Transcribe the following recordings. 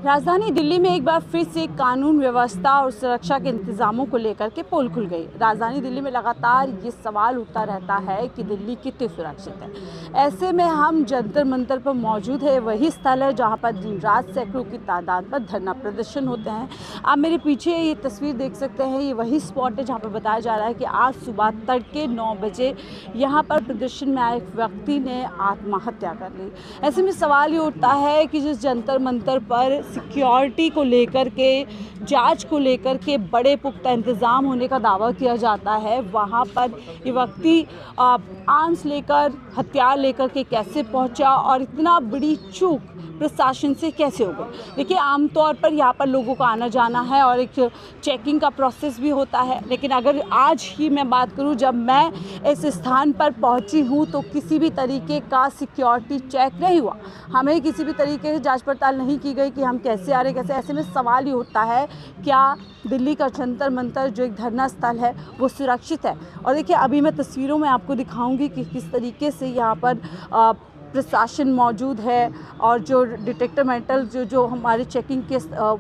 राजधानी दिल्ली में एक बार फिर से कानून व्यवस्था और सुरक्षा के इंतजामों को लेकर के पोल खुल गई। राजधानी दिल्ली में लगातार ये सवाल उठता रहता है कि दिल्ली कितनी सुरक्षित है। ऐसे में हम जंतर मंतर पर मौजूद है, वही स्थल है जहां पर दिन रात सैकड़ों की तादाद पर धरना प्रदर्शन होते हैं। आप मेरे पीछे ये तस्वीर देख सकते हैं, ये वही स्पॉट है जहाँ पर बताया जा रहा है कि आज सुबह तड़के 9 बजे यहाँ पर प्रदर्शन में आए एक व्यक्ति ने आत्महत्या कर ली। ऐसे में सवाल ये उठता है कि जिस जंतर मंतर पर सिक्योरिटी को लेकर के, जांच को लेकर के बड़े पुख्ता इंतज़ाम होने का दावा किया जाता है, वहाँ पर ये व्यक्ति आर्म्स लेकर, हथियार लेकर के कैसे पहुँचा और इतना बड़ी चूक प्रशासन से कैसे हो गई। देखिए, आमतौर पर यहाँ पर लोगों का आना जाना है और एक चेकिंग का प्रोसेस भी होता है, लेकिन अगर आज ही मैं बात करूँ, जब मैं इस स्थान पर पहुँची हूँ तो किसी भी तरीके का सिक्योरिटी चेक नहीं हुआ, हमें किसी भी तरीके से जांच पड़ताल नहीं की गई कि हम कैसे आ रहे कैसे। ऐसे में सवाल ये उठता है, क्या दिल्ली का जंतर मंतर जो एक धरना स्थल है वो सुरक्षित है। और देखिए, अभी मैं तस्वीरों में आपको दिखाऊंगी कि किस तरीके से यहाँ पर प्रशासन मौजूद है और जो डिटेक्टर मेटल जो हमारे चेकिंग के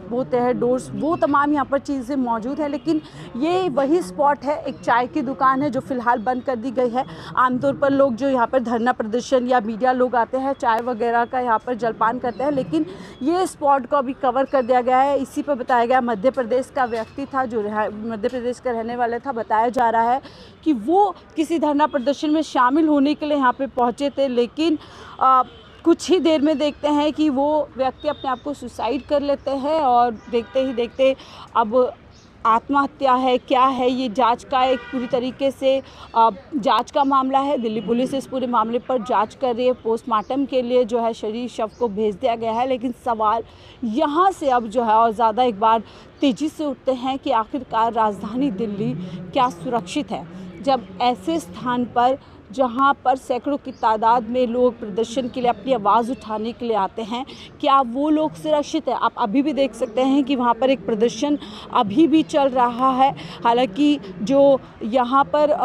होते हैं डोर्स, वो तमाम यहाँ पर चीज़ें मौजूद हैं। लेकिन ये वही स्पॉट है, एक चाय की दुकान है जो फ़िलहाल बंद कर दी गई है। आमतौर पर लोग जो यहाँ पर धरना प्रदर्शन या मीडिया लोग आते हैं, चाय वगैरह का यहाँ पर जलपान करते हैं, लेकिन ये स्पॉट को अभी कवर कर दिया गया है। इसी पर बताया गया मध्य प्रदेश का व्यक्ति था जो मध्य प्रदेश का रहने वाला था। बताया जा रहा है कि वो किसी धरना प्रदर्शन में शामिल होने के लिए यहाँ पे पहुँचे थे, लेकिन कुछ ही देर में देखते हैं कि वो व्यक्ति अपने आप को सुसाइड कर लेते हैं और देखते ही देखते अब आत्महत्या है क्या है, ये जांच का एक पूरी तरीके से जांच का मामला है। दिल्ली पुलिस इस पूरे मामले पर जांच कर रही है। पोस्टमार्टम के लिए जो है शरीर शव को भेज दिया गया है, लेकिन सवाल यहाँ से अब जो है और ज़्यादा एक बार तेज़ी से उठते हैं कि आखिरकार राजधानी दिल्ली क्या सुरक्षित है, जब ऐसे स्थान पर जहां पर सैकड़ों की तादाद में लोग प्रदर्शन के लिए अपनी आवाज़ उठाने के लिए आते हैं, क्या वो लोग सुरक्षित है। आप अभी भी देख सकते हैं कि वहां पर एक प्रदर्शन अभी भी चल रहा है। हालांकि जो यहाँ पर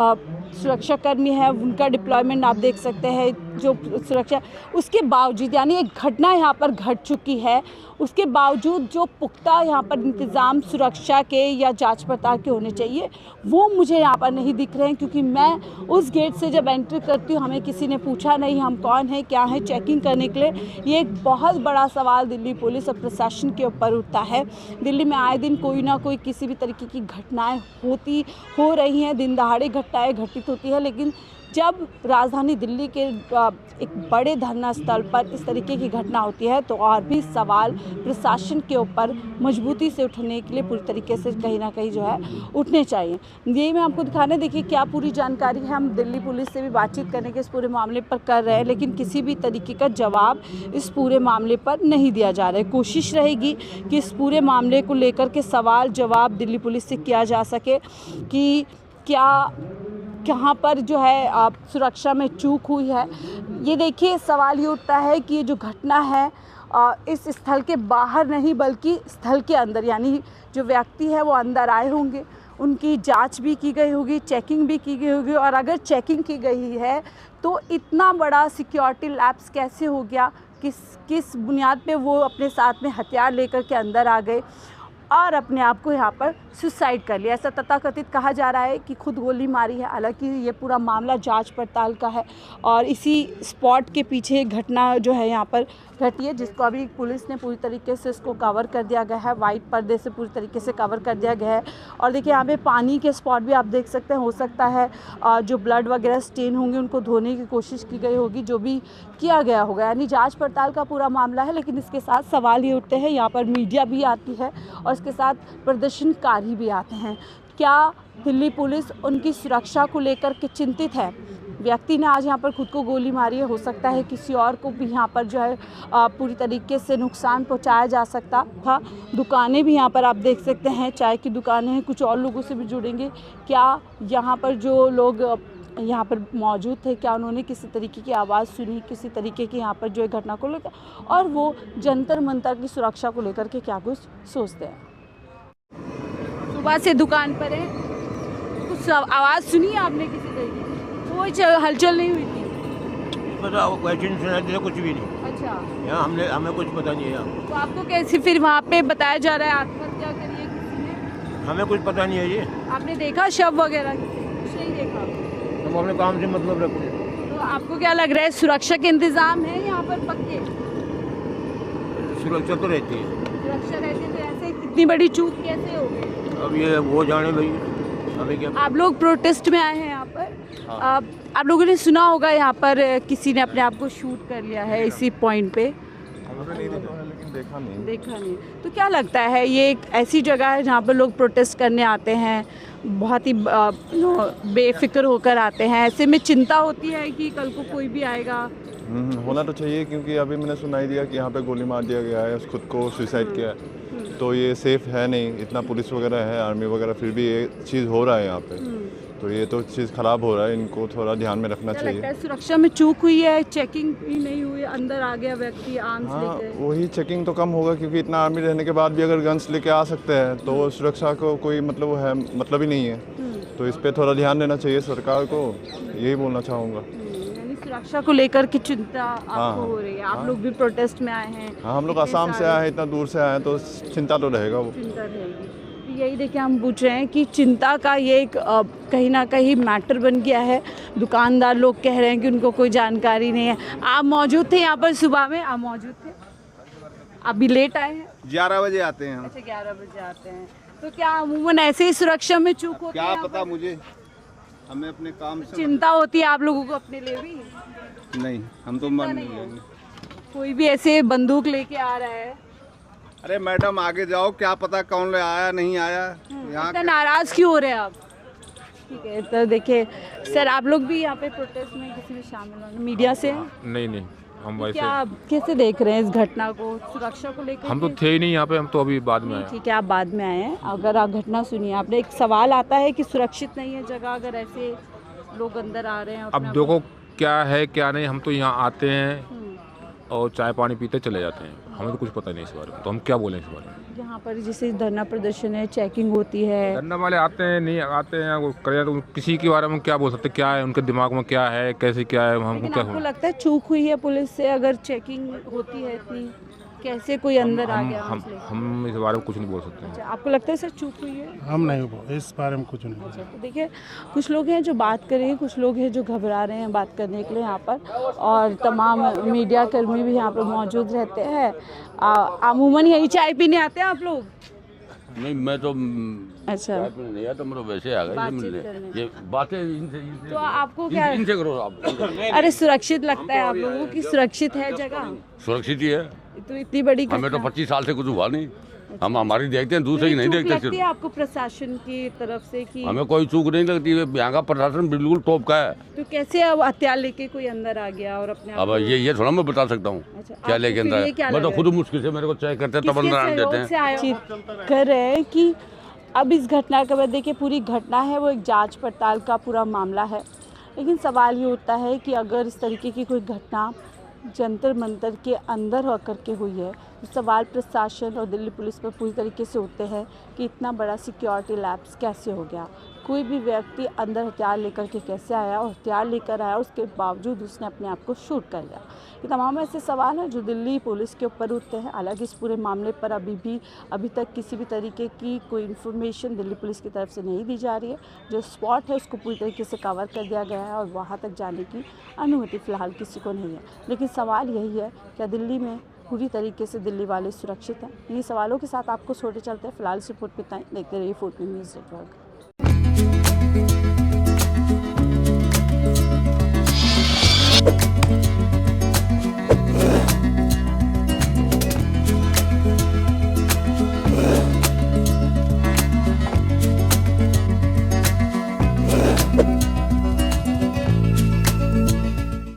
सुरक्षाकर्मी है उनका डिप्लॉयमेंट आप देख सकते हैं, जो सुरक्षा, उसके बावजूद यानी एक घटना यहाँ पर घट चुकी है, उसके बावजूद जो पुख्ता यहाँ पर इंतज़ाम सुरक्षा के या जांच पड़ताल के होने चाहिए वो मुझे यहाँ पर नहीं दिख रहे हैं। क्योंकि मैं उस गेट से जब एंट्री करती हूँ, हमें किसी ने पूछा नहीं हम कौन हैं क्या हैं चेकिंग करने के लिए। ये एक बहुत बड़ा सवाल दिल्ली पुलिस और प्रशासन के ऊपर उठता है। दिल्ली में आए दिन कोई ना कोई किसी भी तरीके की घटनाएँ हो रही हैं, दिन दहाड़े घटनाएँ घटित होती है, लेकिन जब राजधानी दिल्ली के एक बड़े धरना स्थल पर इस तरीके की घटना होती है तो और भी सवाल प्रशासन के ऊपर मजबूती से उठने के लिए पूरी तरीके से कहीं ना कहीं जो है उठने चाहिए। यही मैं आपको दिखाने, देखिए क्या पूरी जानकारी है। हम दिल्ली पुलिस से भी बातचीत करने के इस पूरे मामले पर कर रहे हैं, लेकिन किसी भी तरीके का जवाब इस पूरे मामले पर नहीं दिया जा रहा है। कोशिश रहेगी कि इस पूरे मामले को लेकर के सवाल जवाब दिल्ली पुलिस से किया जा सके कि कहाँ पर जो है सुरक्षा में चूक हुई है। ये देखिए, सवाल ये उठता है कि ये जो घटना है इस स्थल के बाहर नहीं बल्कि स्थल के अंदर, यानी जो व्यक्ति है वो अंदर आए होंगे, उनकी जांच भी की गई होगी, चेकिंग भी की गई होगी, और अगर चेकिंग की गई है तो इतना बड़ा सिक्योरिटी लैप्स कैसे हो गया, किस बुनियाद पे वो अपने साथ में हथियार लेकर के अंदर आ गए और अपने आप को यहाँ पर सुसाइड कर लिया। ऐसा तथाकथित कहा जा रहा है कि खुद गोली मारी है। हालांकि ये पूरा मामला जांच पड़ताल का है और इसी स्पॉट के पीछे एक घटना जो है यहाँ पर घटी है, जिसको अभी पुलिस ने पूरी तरीके से इसको कवर कर दिया गया है, वाइट पर्दे से पूरी तरीके से कवर कर दिया गया है। और देखिए, यहाँ पे पानी के स्पॉट भी आप देख सकते हैं। हो सकता है जो ब्लड वगैरह स्टेन होंगे उनको धोने की कोशिश की गई होगी, जो भी किया गया होगा, यानी जाँच पड़ताल का पूरा मामला है। लेकिन इसके साथ सवाल ये उठते हैं, यहाँ पर मीडिया भी आती है और इसके साथ प्रदर्शनकारी भी आते हैं। क्या दिल्ली पुलिस उनकी सुरक्षा को लेकर के चिंतित है। व्यक्ति ने आज यहाँ पर खुद को गोली मारी है, हो सकता है किसी और को भी यहाँ पर जो है पूरी तरीके से नुकसान पहुँचाया जा सकता था। दुकानें भी यहाँ पर आप देख सकते हैं, चाय की दुकानें हैं, कुछ और लोगों से भी जुड़ेंगे। क्या यहाँ पर जो लोग यहाँ पर मौजूद थे, क्या उन्होंने किसी तरीके की आवाज़ सुनी, किसी तरीके की यहाँ पर जो है घटना को लेकर, और वो जंतर मंतर की सुरक्षा को लेकर के क्या कुछ सोचते हैं। सुबह से दुकान पर है, कुछ आवाज़ सुनी है आपने किसी तरीके की? कोई हलचल नहीं हुई थी। पता, वैसे नहीं सुनाई देता कुछ भी नहीं। अच्छा, यहाँ हमें कुछ पता नहीं है यहाँ। तो आपको कैसे फिर वहाँ पे बताया जा रहा है आत्महत्या करी है किसी ने? हमें कुछ पता नहीं है ये। आपने देखा शव वगैरह? कुछ नहीं देखा। हम अपने काम से मतलब रखते हैं। तो आपको क्या लग रहा है, सुरक्षा के इंतजाम है यहाँ पर पक्के? सुरक्षा तो रहती है। सुरक्षा रहती है तो ऐसे इतनी बड़ी चूक कैसे हो गई? अब ये वो जाने भाई, हमें क्या। आप लोग प्रोटेस्ट में आए हैं यहाँ पर। हाँ। आप लोगों ने सुना होगा यहाँ पर किसी ने अपने आप को शूट कर लिया है इसी पॉइंट पे। लेकिन देखा नहीं। तो क्या लगता है, ये एक ऐसी जगह है जहाँ पर लोग प्रोटेस्ट करने आते हैं, बहुत ही बेफिक्र होकर आते हैं, ऐसे में चिंता होती है कि कल को कोई भी आएगा? होना तो चाहिए, क्योंकि अभी मैंने सुनाई दिया कि यहाँ पे गोली मार दिया गया है, खुद को सुसाइड किया है। तो ये सेफ है नहीं, इतना पुलिस वगैरह है, आर्मी वगैरह, फिर भी ये चीज़ हो रहा है यहाँ पे। तो ये तो चीज़ ख़राब हो रहा है, इनको थोड़ा ध्यान में रखना क्या चाहिए। लगता है, सुरक्षा में चूक हुई है? चेकिंग भी नहीं हुई, अंदर आ गया व्यक्ति आर्म्स हाँ, लेके? वही चेकिंग तो कम होगा, क्योंकि इतना आर्मी रहने के बाद भी अगर गन्स लेके आ सकते हैं तो सुरक्षा को कोई मतलब है, मतलब ही नहीं है। तो इस पर थोड़ा ध्यान देना चाहिए सरकार को, यही बोलना चाहूँगा। यानी सुरक्षा को लेकर की चिंता आपको हाँ, हो रही है? आप लोग भी प्रोटेस्ट में आए हैं? हाँ, हम लोग इतने आसाम से सारे- आए हैं, इतना दूर से आए हैं, तो चिंता तो रहेगा वो। चिंता रहेगी। तो यही देखिए, हम पूछ रहे हैं कि चिंता का ये एक कहीं ना कहीं मैटर बन गया है। दुकानदार लोग कह रहे हैं कि उनको कोई जानकारी नहीं है। आप मौजूद थे यहाँ पर सुबह में? आप मौजूद थे? अभी लेट आए हैं? 11 बजे आते हैं हम। अच्छा, 11 बजे आते हैं। तो क्या अमूमन ऐसे ही सुरक्षा में चूक होती है? क्या यहाँ पता पर? मुझे, हमें अपने काम से चिंता होती है आप लोगों को अपने लिए भी? नहीं, हम तो मान नहीं लेंगे। कोई भी ऐसे बंदूक लेके आ रहा है? अरे मैडम आगे जाओ, क्या पता कौन ले आया नहीं आया यहाँ। इतना नाराज क्यों हो रहे हैं आप? ठीक है, तो देखिए सर, आप लोग भी यहाँ पे प्रोटेस्ट में किसी में शामिल हो? मीडिया से हैं? नहीं, हम वैसे क्या आप कैसे देख रहे हैं इस घटना को, सुरक्षा को लेकर? हम तो थे ही नहीं यहाँ पे, हम तो अभी बाद में आए। ठीक है, आप बाद में आए हैं। अगर आप घटना सुनिए, आपने, एक सवाल आता है कि सुरक्षित नहीं है जगह अगर ऐसे लोग अंदर आ रहे हैं? अब देखो क्या है क्या नहीं, हम तो यहाँ आते हैं और चाय पानी पीते चले जाते हैं, हमें तो कुछ पता नहीं इस बारे में, तो हम क्या बोलें इस बारे में। यहाँ पर जैसे धरना प्रदर्शन है, चेकिंग होती है, धरना वाले आते हैं नहीं आते हैं, वो करें तो किसी के बारे में क्या बोल सकते, क्या है उनके दिमाग में, क्या है कैसे क्या है, हमको लेकिन क्या आपको लगता है चूक हुई है पुलिस से? अगर चेकिंग होती है इतनी, कैसे कोई अंदर आ गया? हम इस बारे में कुछ नहीं बोल सकते हैं। अच्छा, आपको लगता है सर चूक हुई है? हम नहीं, इस बारे में कुछ नहीं। अच्छा, तो देखिए, कुछ लोग हैं जो बात कर रहे हैं, कुछ लोग हैं जो घबरा रहे हैं बात करने के लिए यहाँ पर, और तमाम मीडिया कर्मी भी यहाँ पर मौजूद रहते हैं। अमूमन यही चाय पीने आते हैं आप लोग? नहीं, मैं तो अच्छा, नहीं आया, तो मतलब वैसे आ गए बातचीत मिलने। करने। ये बातें इनसे तो आपको क्या, इनसे करो आप। अरे सुरक्षित लगता है आप लोगों की? सुरक्षित है जगह? सुरक्षित ही है, तो इतनी बड़ी हमें तो घटना। 25 साल से कुछ हुआ नहीं। हम हमारी देखते हैं, दूसरे की नहीं चूक देखते लगती सिर्फ। है आपको प्रशासन की तरफ से कि? हमें कोई चूक नहीं लगती है, यहाँ का प्रशासन बिल्कुल टॉप का है। तो कैसे अब हथियार लेके कोई अंदर आ गया और अपने आप अब को- ये थोड़ा मैं बता सकता हूँ अच्छा, क्या आपको लेके फिर अंदर ये क्या है। मैं तो लगा? खुद मुश्किल से मेरे को चेक करते हैं, तब किसके अंदर आने सहयोग देते से हैं। आए हो? कर रहे हैं कि अब इस घटना के बाद देखिए, पूरी घटना है वो एक जांच पड़ताल का पूरा मामला है, लेकिन सवाल ये उठता है कि अगर इस तरीके की कोई घटना जंतर मंतर के अंदर होकर के हुई है, तो सवाल प्रशासन और दिल्ली पुलिस पर पूरी तरीके से उठते हैं कि इतना बड़ा सिक्योरिटी लैप्स कैसे हो गया। कोई भी व्यक्ति अंदर हथियार लेकर के कैसे आया, और हथियार लेकर आया उसके बावजूद उसने अपने आप को शूट कर लिया। ये तमाम ऐसे सवाल हैं जो दिल्ली पुलिस के ऊपर उठते हैं। हालांकि इस पूरे मामले पर अभी तक किसी भी तरीके की कोई इन्फॉर्मेशन दिल्ली पुलिस की तरफ से नहीं दी जा रही है। जो स्पॉट है उसको पूरी तरीके से कवर कर दिया गया है और वहाँ तक जाने की अनुमति फ़िलहाल किसी को नहीं है। लेकिन सवाल यही है, क्या दिल्ली में पूरी तरीके से दिल्ली वाले सुरक्षित हैं? इन्हीं सवालों के साथ आपको छोटे चलते हैं। फिलहाल इस रिपोर्ट पे इतना ही। देखते रहिए 4P न्यूज़ नेटवर्क।